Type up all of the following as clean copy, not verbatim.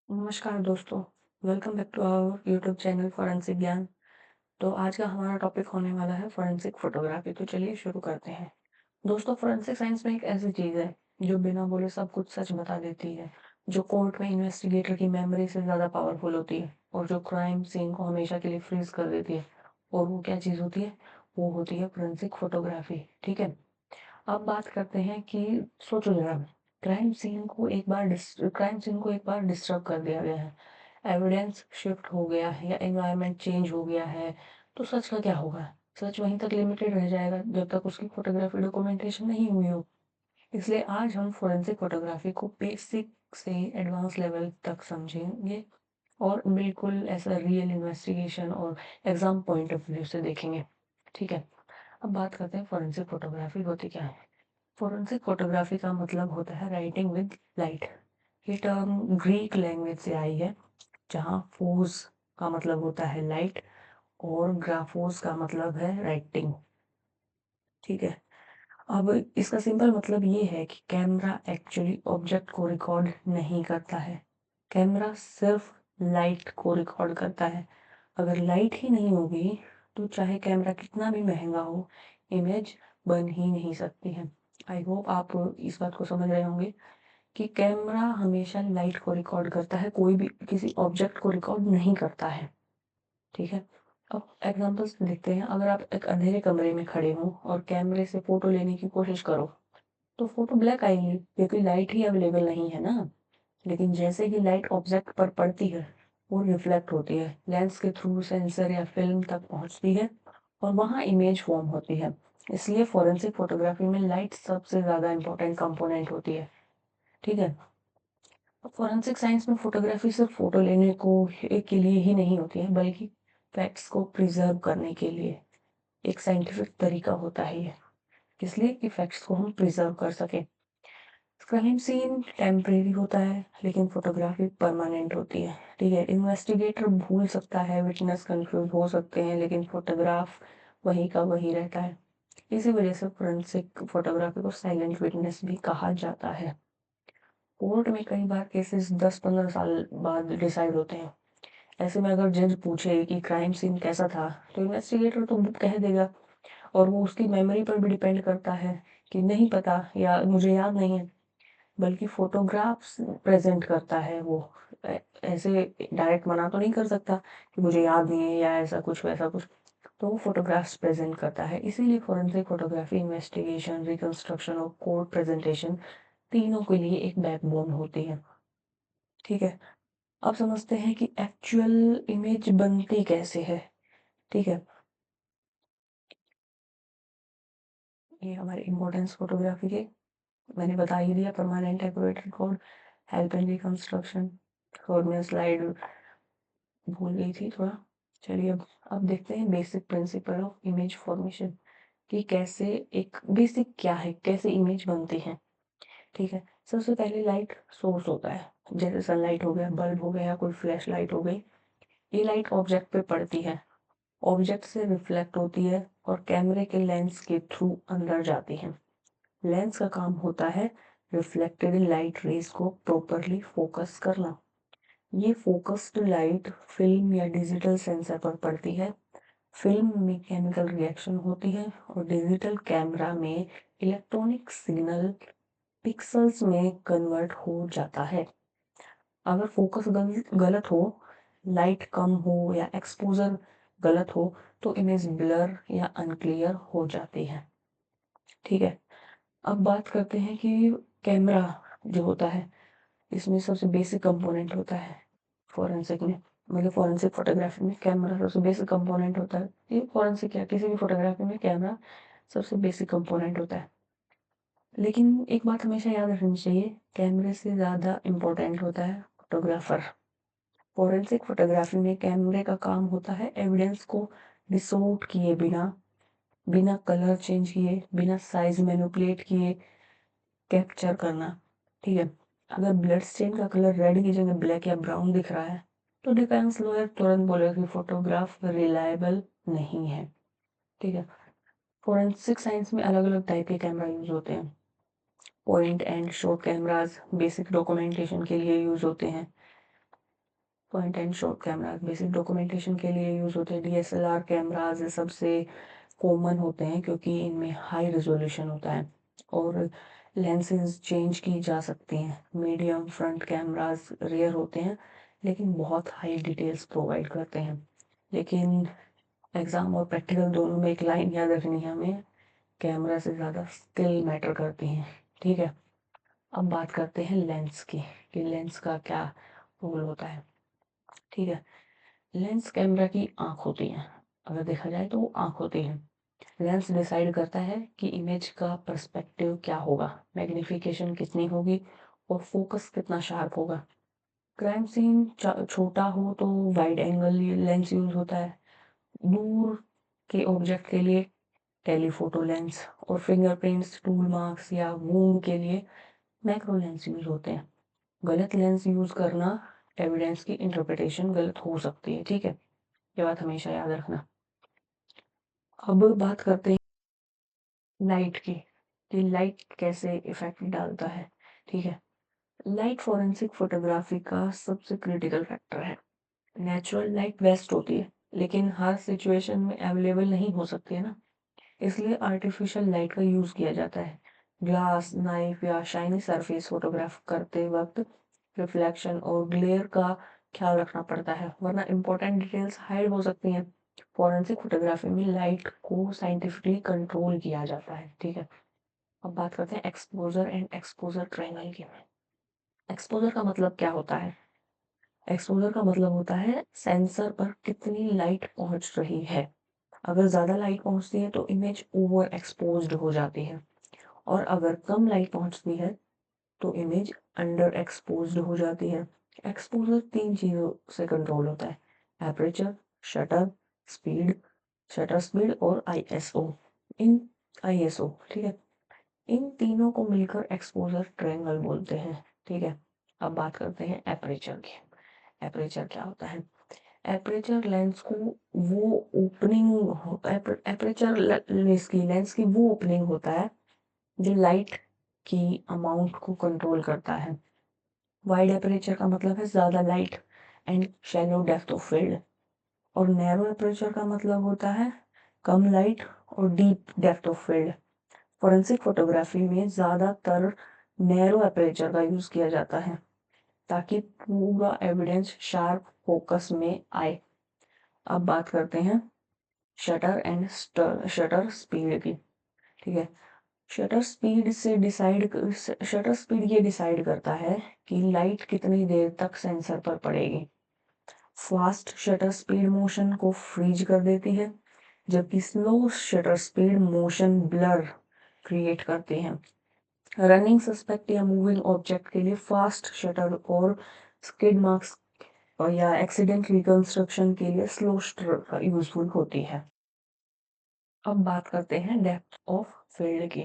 नमस्कार दोस्तों, welcome back to our YouTube channel forensic Gyan. तो आज का हमारा टॉपिक होने वाला है फॉरेंसिक फोटोग्राफी। तो चलिए शुरू करते हैं। दोस्तों, फॉरेंसिक साइंस में एक ऐसी चीज़ है जो बिना बोले सब कुछ सच बता देती है, जो कोर्ट में इन्वेस्टिगेटर की मेमोरी से ज़्यादा पावरफुल होती है और जो क्राइम सीन को हमेशा के लिए फ्रीज कर देती है। और वो क्या चीज़ होती है? वो होती है फॉरेंसिक फोटोग्राफी। ठीक है। अब बात करते हैं कि सोचो जरा, क्राइम सीन को एक बार डिस्टर्ब कर दिया गया है, एविडेंस शिफ्ट हो गया है या एनवायरनमेंट चेंज हो गया है, तो सच का क्या होगा? सच वहीं तक लिमिटेड रह जाएगा जब तक उसकी फोटोग्राफी डॉक्यूमेंटेशन नहीं हुई हो। इसलिए आज हम फोरेंसिक फोटोग्राफी को बेसिक से एडवांस लेवल तक समझेंगे और बिल्कुल ऐसा रियल इन्वेस्टिगेशन और एग्जाम पॉइंट ऑफ व्यू से देखेंगे। ठीक है। अब बात करते हैं फोरेंसिक फोटोग्राफी होती क्या है। फोरेंसिक फोटोग्राफी का मतलब होता है राइटिंग विद लाइट। ये टर्म ग्रीक लैंग्वेज से आई है, जहाँ फोर्स का मतलब होता है लाइट और ग्राफोस का मतलब है राइटिंग। ठीक है। अब इसका सिंपल मतलब ये है कि कैमरा एक्चुअली ऑब्जेक्ट को रिकॉर्ड नहीं करता है, कैमरा सिर्फ लाइट को रिकॉर्ड करता है। अगर लाइट ही नहीं होगी तो चाहे कैमरा कितना भी महंगा हो, इमेज बन ही नहीं सकती है। आई होप आप इस बात को समझ रहे होंगे कि कैमरा हमेशा लाइट को रिकॉर्ड करता है, कोई भी किसी ऑब्जेक्ट को रिकॉर्ड नहीं करता है। ठीक है। अब एग्जांपल्स देखते हैं। अगर आप एक अंधेरे कमरे में खड़े हो और कैमरे से फोटो लेने की कोशिश करो तो फोटो ब्लैक आएगी क्योंकि लाइट ही अवेलेबल नहीं है ना। लेकिन जैसे ही लाइट ऑब्जेक्ट पर पड़ती है, वो रिफ्लेक्ट होती है, लेंस के थ्रू सेंसर या फिल्म तक पहुंचती है और वहां इमेज फॉर्म होती है। इसलिए फोरेंसिक फोटोग्राफी में लाइट सबसे ज्यादा इंपॉर्टेंट कंपोनेंट होती है। ठीक है। फोरेंसिक साइंस में फोटोग्राफी सिर्फ फोटो लेने को के लिए ही नहीं होती है, बल्कि फैक्ट्स को प्रिजर्व करने के लिए एक साइंटिफिक तरीका होता है ये, इसलिए कि फैक्ट्स को हम प्रिजर्व कर सकें। क्राइम सीन टेम्परेरी होता है लेकिन फोटोग्राफी परमानेंट होती है। ठीक है। इन्वेस्टिगेटर भूल सकता है, विटनेस कंफ्यूज हो सकते हैं, लेकिन फोटोग्राफ वही का वही रहता है। इसी वजह से फोरेंसिक फोटोग्राफी को साइलेंट विटनेस भी कहा जाता है। कोर्ट में कई बार केसेस 10-15 साल बाद डिसाइड होते हैं। ऐसे में अगर जज पूछे कि क्राइम सीन कैसा था, तो इन्वेस्टिगेटर तो कह देगा, और वो उसकी मेमोरी पर भी डिपेंड करता है कि नहीं पता या मुझे याद नहीं है। बल्कि फोटोग्राफ्स प्रेजेंट करता है वो। ऐसे डायरेक्ट मना तो नहीं कर सकता कि मुझे याद नहीं है या ऐसा कुछ वैसा कुछ। तो वो फोटोग्राफ्स प्रेजेंट करता है। इसीलिए फोरेंसिक फोटोग्राफी इन्वेस्टिगेशन, रिकंस्ट्रक्शन और कोर्ट प्रेजेंटेशन तीनों के लिए एक बैकबोन होती है। ठीक है। अब समझते हैं कि एक्चुअल इमेज बनती कैसे है। ठीक है। ये हमारे इम्पोर्टेंस फोटोग्राफी के मैंने बता ही दिया। Permanent accurate record, help in reconstruction, और मैं स्लाइड भूल गई थी थोड़ा। चलिए अब देखते हैं basic principle of image formation, कि कैसे एक बेसिक क्या है, कैसे इमेज बनती है। ठीक है। सबसे पहले लाइट सोर्स होता है, जैसे सनलाइट हो गया, बल्ब हो गया या कोई फ्लैश लाइट हो गई। ये लाइट ऑब्जेक्ट पे पड़ती है, ऑब्जेक्ट से रिफ्लेक्ट होती है और कैमरे के लेंस के थ्रू अंदर जाती है। लेंस का काम होता है रिफ्लेक्टेड लाइट रेज को प्रॉपरली फोकस करना। ये फोकस्ड लाइट फिल्म या डिजिटल सेंसर पर पड़ती है। फिल्म में केमिकल रिएक्शन होती है और डिजिटल कैमरा में इलेक्ट्रॉनिक सिग्नल पिक्सल्स में कन्वर्ट हो जाता है। अगर फोकस गलत हो, लाइट कम हो या एक्सपोजर गलत हो, तो इमेज ब्लर या अनक्लियर हो जाती है। ठीक है। अब बात करते हैं कि कैमरा जो होता है, इसमें सबसे बेसिक कंपोनेंट होता है फोरेंसिक में, मतलब फोरेंसिक फोटोग्राफी में कैमरा सबसे बेसिक कंपोनेंट होता है। ये फोरेंसिक क्या, किसी भी फोटोग्राफी में कैमरा सबसे बेसिक कंपोनेंट होता है। लेकिन एक बात हमेशा याद रखनी चाहिए, कैमरे से ज़्यादा इम्पोर्टेंट होता है फोटोग्राफर। फोरेंसिक फोटोग्राफी में कैमरे का काम होता है एविडेंस को डिसोर्ट किए बिना, बिना कलर चेंज किए, बिना साइज मैनिपुलेट किए कैप्चर करना। ठीक है। अगर ब्लड स्टेन का कलर रेड की जगह ब्लैक या ब्राउन दिख रहा है, तो डिफेंस लॉयर तुरंत बोलेगा कि फोटोग्राफ रिलायबल नहीं है। ठीक है। फोरेंसिक साइंस में अलग अलग टाइप के कैमरा यूज होते हैं। Point and shot cameras basic documentation के लिए यूज होते हैं। Point and shot cameras basic documentation के लिए यूज़ होते हैं। DSLR कैमराज सबसे कॉमन होते हैं क्योंकि इनमें हाई रेजोल्यूशन होता है और लेंसेज चेंज की जा सकती हैं। मीडियम फ्रंट कैमराज रेयर होते हैं लेकिन बहुत हाई डिटेल्स प्रोवाइड करते हैं। लेकिन एग्ज़ाम और प्रैक्टिकल दोनों में एक लाइन याद रखनी है हमें, कैमरा से ज़्यादा स्किल मैटर करती हैं। ठीक है, अब बात करते हैं लेंस की कि लेंस का क्या रोल होता है। ठीक है, लेंस कैमरा की आँख होती है। अगर देखा जाए तो वो आँख होती है। लेंस डिसाइड करता है कि इमेज का पर्सपेक्टिव क्या होगा, मैग्नीफिकेशन कितनी होगी और फोकस कितना शार्प होगा। क्राइम सीन छोटा हो तो वाइड एंगल लेंस यूज होता है। दूर के ऑब्जेक्ट के लिए टेलीफोटो लेंस और फिंगरप्रिंट्स, टूल मार्क्स या वूंड के लिए मैक्रो लेंस यूज होते हैं। गलत लेंस यूज करना एविडेंस की इंटरप्रिटेशन गलत हो सकती है। ठीक है, ये बात हमेशा याद रखना। अब बात करते हैं लाइट की कि लाइट कैसे इफेक्ट डालता है। ठीक है, लाइट फॉरेंसिक फोटोग्राफी का सबसे क्रिटिकल फैक्टर है। नेचुरल लाइट बेस्ट होती है लेकिन हर सिचुएशन में अवेलेबल नहीं हो सकती है ना, इसलिए आर्टिफिशियल लाइट का यूज किया जाता है। ग्लास, नाइफ या शाइनी सरफेस फोटोग्राफ करते वक्त रिफ्लेक्शन और ग्लेयर का ख्याल रखना पड़ता है वरना इंपॉर्टेंट डिटेल्स हाइड हो सकती हैं। फॉरेंसिक फोटोग्राफी में लाइट को साइंटिफिकली कंट्रोल किया जाता है। ठीक है, अब बात करते हैं एक्सपोजर एंड एक्सपोजर ट्रायंगल की। एक्सपोजर का मतलब क्या होता है? एक्सपोजर का मतलब होता है सेंसर पर कितनी लाइट पहुंच रही है। अगर ज़्यादा लाइट पहुंचती है तो इमेज ओवर एक्सपोज्ड हो जाती है और अगर कम लाइट पहुंचती है तो इमेज अंडर एक्सपोज्ड हो जाती है। एक्सपोजर 3 चीज़ों से कंट्रोल होता है, aperture, shutter speed, shutter speed और आईएसओ। ठीक है, इन तीनों को मिलकर एक्सपोजर ट्रायंगल बोलते हैं। ठीक है, अब बात करते हैं एपरेचर की। एपरेचर क्या होता है? एपरेचर लेंस को वो ओपनिंग एपरेचर इसकी लेंस की वो ओपनिंग होता है जो लाइट की अमाउंट को कंट्रोल करता है। वाइड एपरेचर का मतलब है ज़्यादा light and shallow depth of field और नैरो एपरेचर का मतलब होता है कम लाइट और deep depth of field. Forensic photography में ज़्यादातर नैरो एपरेचर का यूज़ किया जाता है ताकि पूरा एविडेंस शार्प फोकस में आए। अब बात करते हैं शटर स्पीड की। ठीक है, शटर स्पीड ये डिसाइड करता है कि लाइट कितनी देर तक सेंसर पर पड़ेगी। फास्ट शटर स्पीड मोशन को फ्रीज कर देती है जबकि slow shutter speed motion blur create करती है। रनिंग सस्पेक्ट या मूविंग ऑब्जेक्ट के लिए फास्ट शटर और स्किड मार्क्स और या एक्सीडेंट रिकंस्ट्रक्शन के लिए स्लो शटर यूजफुल होती है। अब बात करते हैं डेप्थ ऑफ फील्ड की।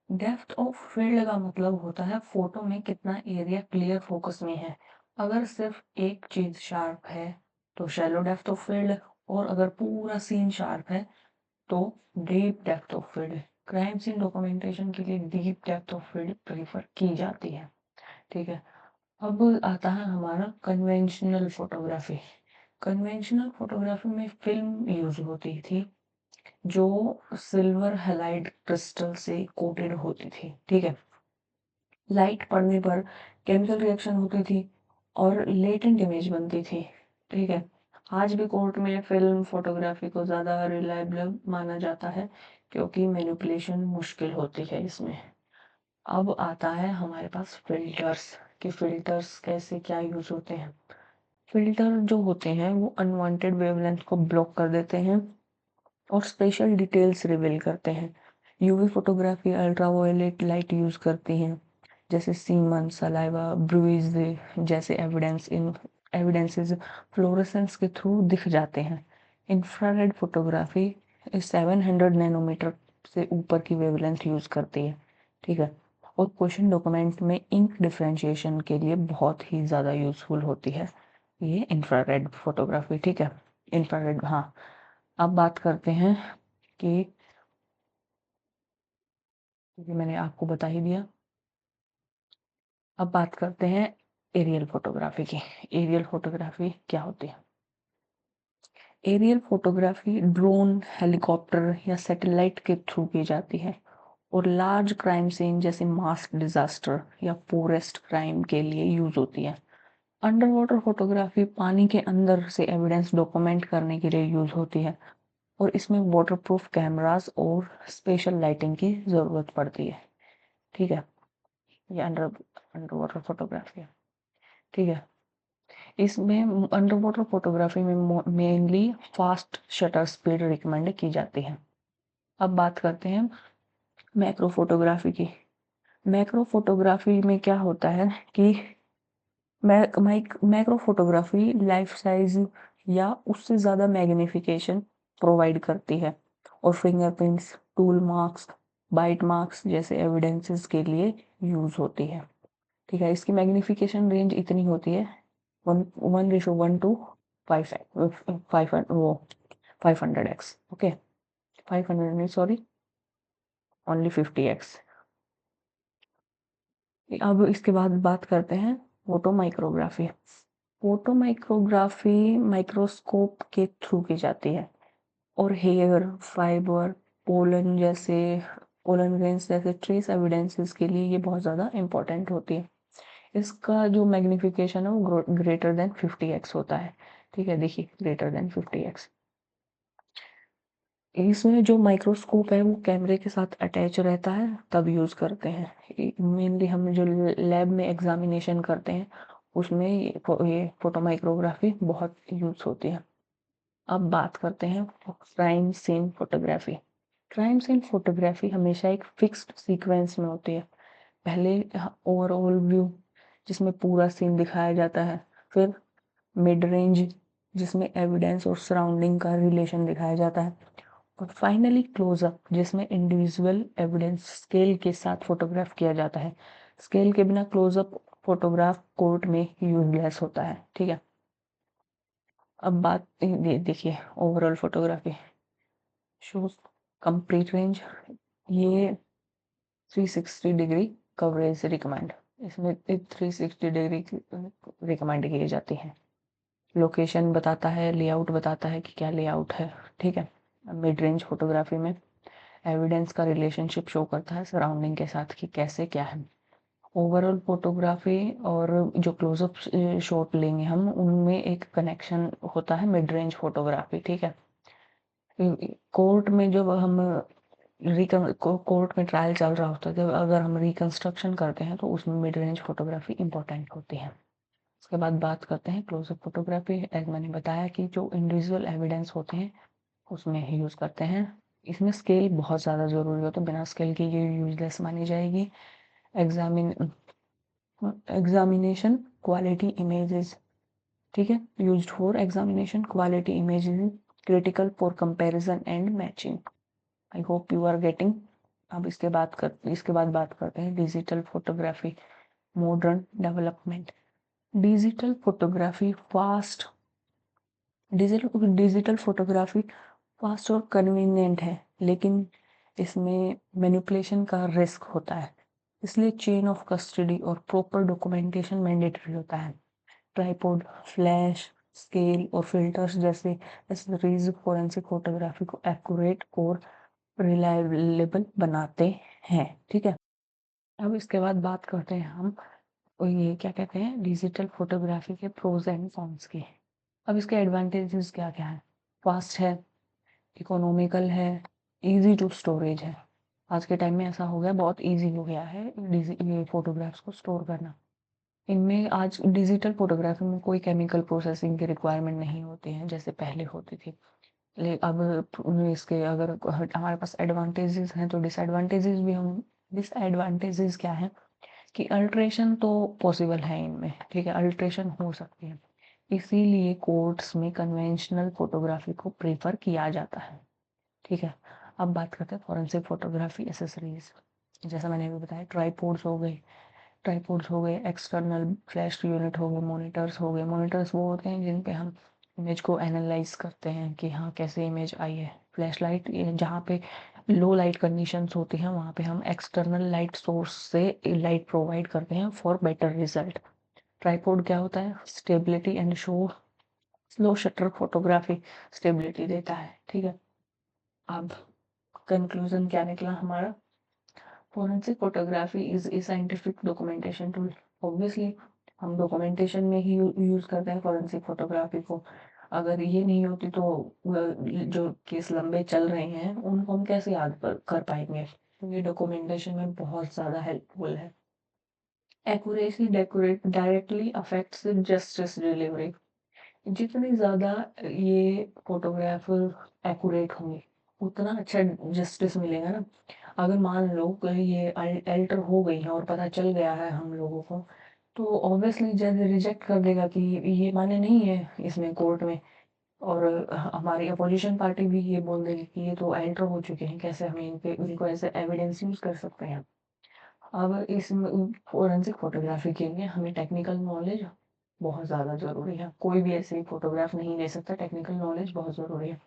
डेप्थ ऑफ फील्ड का मतलब होता है फोटो में कितना एरिया क्लियर फोकस में है। अगर सिर्फ एक चीज शार्प है तो शैलो डेप्थ ऑफ फील्ड और अगर पूरा सीन शार्प है तो deep depth of field. Crime scene documentation के लिए deep depth of field prefer की जाती है। ठीक है, अब आता है हमारा कन्वेंशनल फोटोग्राफी। कन्वेंशनल फोटोग्राफी में फिल्म यूज होती थी जो सिल्वर हैलाइड क्रिस्टल से कोटेड होती थी। ठीक है, लाइट पड़ने पर केमिकल रिएक्शन होती थी और लेटेंट इमेज बनती थी। ठीक है, आज भी कोर्ट में फिल्म फोटोग्राफी को ज़्यादा रिलायबल माना जाता है क्योंकि मैनिपुलेशन मुश्किल होती है इसमें। अब आता है हमारे पास फिल्टर्स कि फिल्टर्स कैसे क्या यूज होते हैं। फिल्टर जो होते हैं वो अनवांटेड वेवलेंथ को ब्लॉक कर देते हैं और स्पेशल डिटेल्स रिवील करते हैं। UV photography ultraviolet light use करती हैं जैसे सीमन, सलाइवा, ब्रूइज जैसे एविडेंसेस फ्लोरेसेंस के थ्रू दिख जाते हैं। इंफ्रारेड फोटोग्राफी 700 नैनोमीटर से ऊपर की वेवलेंथ यूज करती है। ठीक है, और क्वेश्चन डॉक्यूमेंट में इंक डिफरेंशिएशन के लिए बहुत ही ज़्यादा यूजफुल होती है ये इंफ्रारेड फोटोग्राफी। ठीक है, इंफ्रारेड, हाँ। अब बात करते हैं कि ये मैंने आपको बता ही दिया। अब बात करते हैं एरियल फोटोग्राफी की। एरियल फोटोग्राफी क्या होती है? एरियल फोटोग्राफी ड्रोन, हेलीकॉप्टर या सैटेलाइट के थ्रू की जाती है और लार्ज क्राइम सीन जैसे मास डिजास्टर या फॉरेस्ट क्राइम के लिए यूज होती है। अंडर वाटर फोटोग्राफी पानी के अंदर से एविडेंस डॉक्यूमेंट करने के लिए यूज होती है और इसमें वाटरप्रूफ कैमरास और स्पेशल लाइटिंग की जरूरत पड़ती है। ठीक है, ये अंडर अंडर वाटर फोटोग्राफी है। ठीक है, इसमें अंडर वाटर फोटोग्राफी में mainly fast shutter speed recommend की जाती है। अब बात करते हैं मैक्रो फोटोग्राफी की। मैक्रो फोटोग्राफी में क्या होता है कि मैक्रो फोटोग्राफी लाइफ साइज या उससे ज़्यादा मैग्निफिकेशन प्रोवाइड करती है और fingerprints, tool marks, bite marks जैसे एविडेंसेस के लिए यूज होती है। ठीक है, इसकी मैग्निफिकेशन रेंज इतनी होती है 1:1 to 5 वो 500x। ओके, 500 नहीं, सॉरी, ओनली 50x। अब इसके बाद बात करते हैं photo micrography. Photo micrography microscope के थ्रू की जाती है और हेयर, फाइबर, पोलन ग्रेन्स जैसे ट्रेस एविडेंसेस के लिए ये बहुत ज़्यादा इंपॉर्टेंट होती है। इसका जो मैग्निफिकेशन है वो ग्रेटर देन 50x होता है। ठीक है, देखिए, ग्रेटर देन 50x। इसमें जो माइक्रोस्कोप है वो कैमरे के साथ अटैच रहता है, तब यूज करते हैं। मेनली हम जो लैब में एग्जामिनेशन करते हैं उसमें ये फोटो माइक्रोग्राफी बहुत यूज होती है। अब बात करते हैं crime scene photography. Crime scene photography हमेशा एक फिक्स्ड सीक्वेंस में होती है। पहले ओवरऑल व्यू जिसमें पूरा सीन दिखाया जाता है, फिर मिड रेंज जिसमें एविडेंस और सराउंडिंग का रिलेशन दिखाया जाता है, और फाइनली क्लोजअप जिसमें इंडिविजुअल एविडेंस स्केल के साथ फोटोग्राफ किया जाता है। स्केल के बिना क्लोजअप फोटोग्राफ कोर्ट में यूजलेस होता है। ठीक है, अब बात देखिए overall photography shows complete range. ये 360 डिग्री कवरेज रिकमेंड, इसमें 360 डिग्री रिकमेंड की जाती है। लोकेशन बताता है, लेआउट बताता है कि क्या लेआउट है। ठीक है, मिड रेंज फोटोग्राफी में एविडेंस का रिलेशनशिप शो करता है सराउंडिंग के साथ कि कैसे क्या है। ओवरऑल फोटोग्राफी और जो क्लोजअप शॉट लेंगे हम उनमें एक कनेक्शन होता है मिड रेंज फोटोग्राफी। ठीक है, कोर्ट में जब हम कोर्ट में ट्रायल चल रहा होता है, जब अगर हम रिकंस्ट्रक्शन करते हैं तो उसमें मिड रेंज फोटोग्राफी इंपॉर्टेंट होती है। उसके बाद बात करते हैं क्लोजअप फोटोग्राफी। एज मैंने बताया कि जो इंडिविजुअल एविडेंस होते हैं उसमें यूज करते हैं। इसमें स्केल बहुत ज़्यादा ज़रूरी होता है, बिना स्केल के ये यूजलेस मानी जाएगी। Examine examination quality images. ठीक है, used for examination quality images, critical for comparison and matching. I hope you are getting. अब इसके बाद बात करते हैं digital photography modern development. Digital photography fast digital photography fast और कन्वीनियंट है, लेकिन इसमें मैनिपुलेशन का रिस्क होता है, इसलिए चेन ऑफ कस्टडी और प्रॉपर डॉक्यूमेंटेशन मैंडेटरी होता है। ट्राइपॉड, फ्लैश, स्केल और फिल्टर्स जैसे एक्सेसरीज फोरेंसिक फोटोग्राफी को एक्यूरेट और रिलायबल बनाते हैं। ठीक है, अब इसके बाद बात करते हैं हम ये क्या कहते हैं डिजिटल फोटोग्राफी के प्रोज एंड कॉन्स के। अब इसके एडवांटेजेस क्या क्या है? फास्ट है, इकोनॉमिकल है, इजी टू स्टोरेज है। आज के टाइम में ऐसा हो गया, बहुत इजी हो गया है ये फोटोग्राफ्स को स्टोर करना। इनमें आज डिजिटल फोटोग्राफी में कोई केमिकल प्रोसेसिंग की रिक्वायरमेंट नहीं होती है जैसे पहले होती थी। अब इसके अगर हमारे पास एडवांटेजेस हैं तो डिसएडवांटेजेस भी हम डिसएडवांटेजेस क्या है कि अल्ट्रेशन तो पॉसिबल है इनमें। ठीक है, अल्ट्रेशन हो सकती है, इसीलिए कोर्ट्स में कन्वेंशनल फोटोग्राफी को प्रेफर किया जाता है। ठीक है, अब बात करते हैं फॉरेंसिक फोटोग्राफी एसेसरीज। जैसा मैंने अभी बताया, ट्राईपोड्स हो गए, एक्सटर्नल फ्लैश यूनिट हो गए, मॉनिटर्स हो गए। मॉनिटर्स वो होते हैं जिन पे हम इमेज को एनालाइज करते हैं कि हाँ कैसे इमेज आई है। फ्लैश लाइट, जहाँ पे लो लाइट कंडीशंस होती हैं वहाँ पे हम एक्सटर्नल लाइट सोर्स से लाइट प्रोवाइड करते हैं फॉर बेटर रिजल्ट। ट्राइपॉड क्या होता है? Stability and show slow shutter photography stability देता है, ठीक है। अब कंक्लूजन क्या निकला हमारा? Forensic photography is a scientific documentation tool. Obviously हम डॉक्यूमेंटेशन में ही यूज करते हैं फोरेंसिक फोटोग्राफी को। अगर ये नहीं होती तो जो केस लंबे चल रहे हैं उनको हम कैसे याद कर पाएंगे? तो ये डॉक्यूमेंटेशन में बहुत ज़्यादा हेल्पफुल है। Accuracy directly affects justice delivery. जितनी ज़्यादा ये फोटोग्राफर एक्यूरेट होंगे उतना अच्छा जस्टिस मिलेगा ना। अगर मान लो कि ये अल्टर हो गई है और पता चल गया है हम लोगों को, तो ऑब्वियसली जज रिजेक्ट कर देगा कि ये माने नहीं है इसमें कोर्ट में। और हमारी अपोजिशन पार्टी भी ये बोल देगी कि ये तो अल्टर हो चुके हैं, कैसे हम इनको ऐसे एविडेंस यूज कर सकते हैं। अब इस फोरेंसिक फोटोग्राफी के लिए हमें टेक्निकल नॉलेज बहुत ज़्यादा ज़रूरी है। कोई भी ऐसे फोटोग्राफ नहीं ले सकता, टेक्निकल नॉलेज बहुत ज़रूरी है।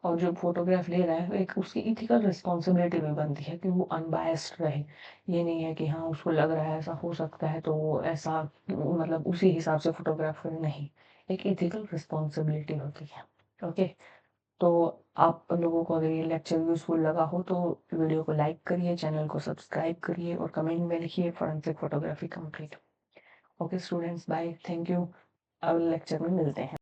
और जो फोटोग्राफ ले रहा है एक उसकी इथिकल रिस्पॉन्सिबिलिटी भी बनती है कि वो अनबायस्ड रहे। ये नहीं है कि हाँ उसको लग रहा है ऐसा हो सकता है तो वो ऐसा मतलब उसी हिसाब से फोटोग्राफ करे, नहीं। एक इथिकल रिस्पॉन्सिबिलिटी होती है। ओके। तो आप लोगों को अगर ये लेक्चर यूजफुल लगा हो तो वीडियो को लाइक करिए, चैनल को सब्सक्राइब करिए और कमेंट में लिखिए forensic photography complete. Okay students, bye, thank you. अगले लेक्चर में मिलते हैं।